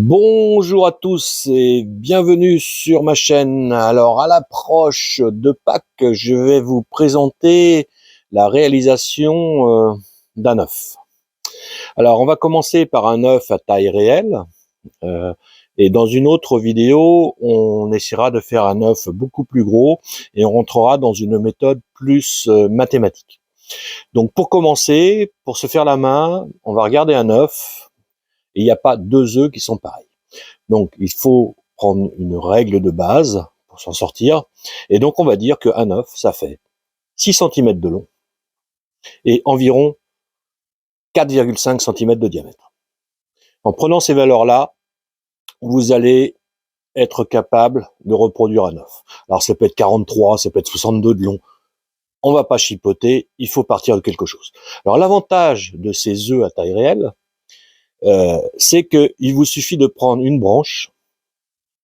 Bonjour à tous et bienvenue sur ma chaîne. Alors à l'approche de Pâques, je vais vous présenter la réalisation d'un œuf. Alors on va commencer par un œuf à taille réelle et dans une autre vidéo on essaiera de faire un œuf beaucoup plus gros et on rentrera dans une méthode plus mathématique. Donc pour commencer, pour se faire la main, on va regarder un œuf. Et il n'y a pas deux œufs qui sont pareils. Donc, il faut prendre une règle de base pour s'en sortir. Et donc, on va dire qu'un œuf, ça fait 6 cm de long et environ 4,5 cm de diamètre. En prenant ces valeurs-là, vous allez être capable de reproduire un œuf. Alors, ça peut être 43, ça peut être 62 de long. On va pas chipoter, il faut partir de quelque chose. Alors, l'avantage de ces œufs à taille réelle, c'est qu'il vous suffit de prendre une branche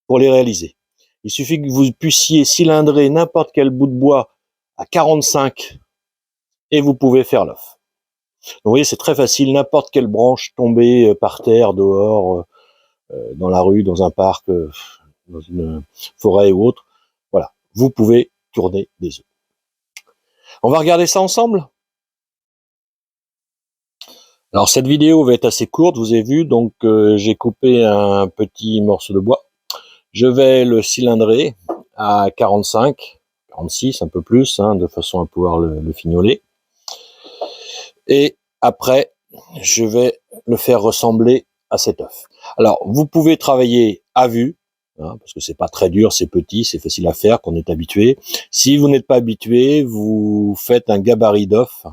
pour les réaliser. Il suffit que vous puissiez cylindrer n'importe quel bout de bois à 45 et vous pouvez faire l'œuf. Donc vous voyez, c'est très facile, n'importe quelle branche tombée par terre, dehors, dans la rue, dans un parc, dans une forêt ou autre, voilà, vous pouvez tourner des œufs. On va regarder ça ensemble. Alors cette vidéo va être assez courte, vous avez vu, donc j'ai coupé un petit morceau de bois. Je vais le cylindrer à 45, 46, un peu plus, de façon à pouvoir le fignoler. Et après, je vais le faire ressembler à cet œuf. Alors, vous pouvez travailler à vue, parce que c'est pas très dur, c'est petit, c'est facile à faire, qu'on est habitué. Si vous n'êtes pas habitué, vous faites un gabarit d'œuf,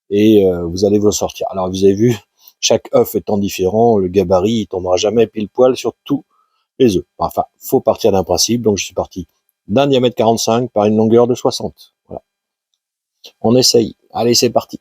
et vous allez vous en sortir. Alors, vous avez vu, chaque œuf étant différent, le gabarit, il tombera jamais pile poil sur tous les œufs. Enfin, faut partir d'un principe, donc je suis parti d'un diamètre 45 par une longueur de 60. Voilà. On essaye. Allez, c'est parti.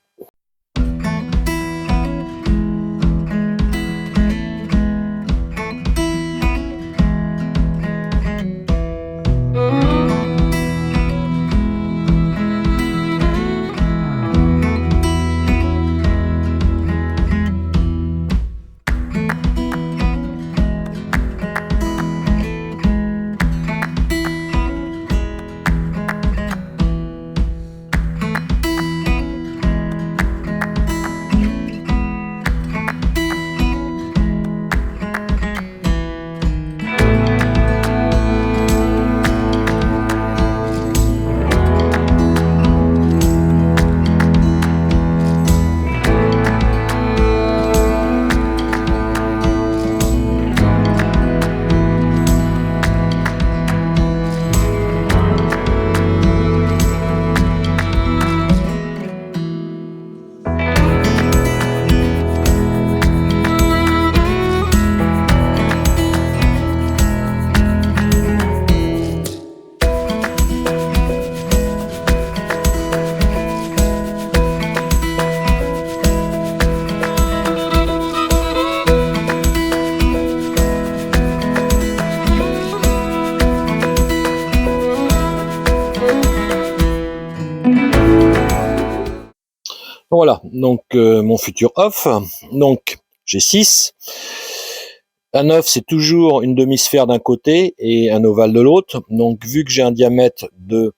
Voilà, donc mon futur œuf. Donc j'ai 6. Un œuf, c'est toujours une demi-sphère d'un côté et un ovale de l'autre. Donc vu que j'ai un diamètre de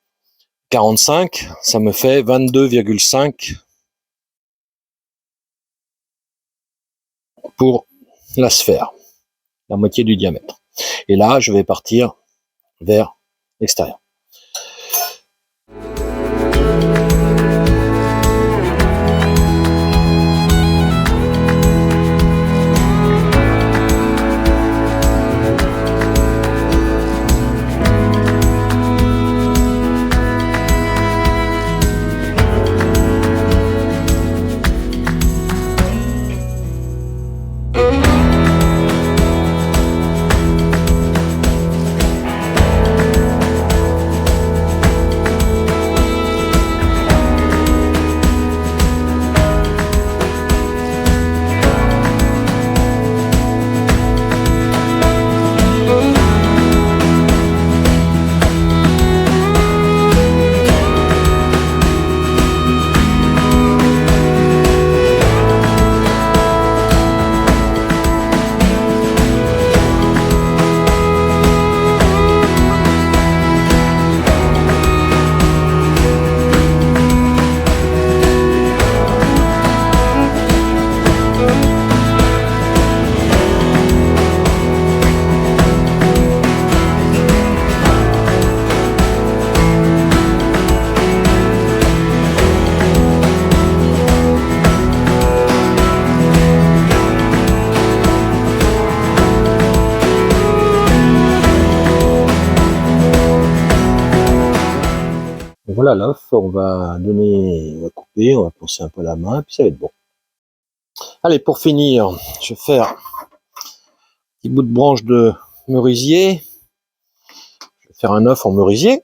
45, ça me fait 22,5 pour la sphère, la moitié du diamètre. Et là, je vais partir vers l'extérieur. voilà l'œuf, on va couper, on va poncer un peu la main, puis ça va être bon. Allez, pour finir, je vais faire un petit bout de branche de merisier. Je vais faire un œuf en merisier.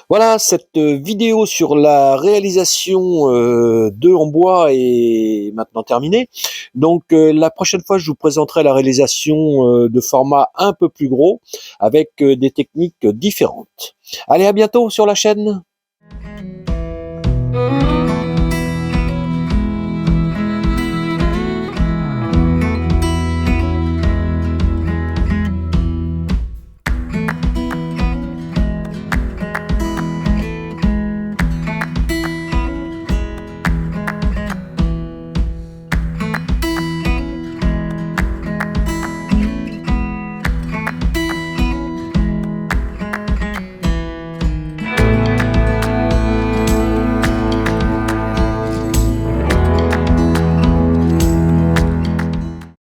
Voilà, cette vidéo sur la réalisation d'œufs en bois est maintenant terminée. Donc la prochaine fois, je vous présenterai la réalisation de format un peu plus gros avec des techniques différentes. Allez, à bientôt sur la chaîne.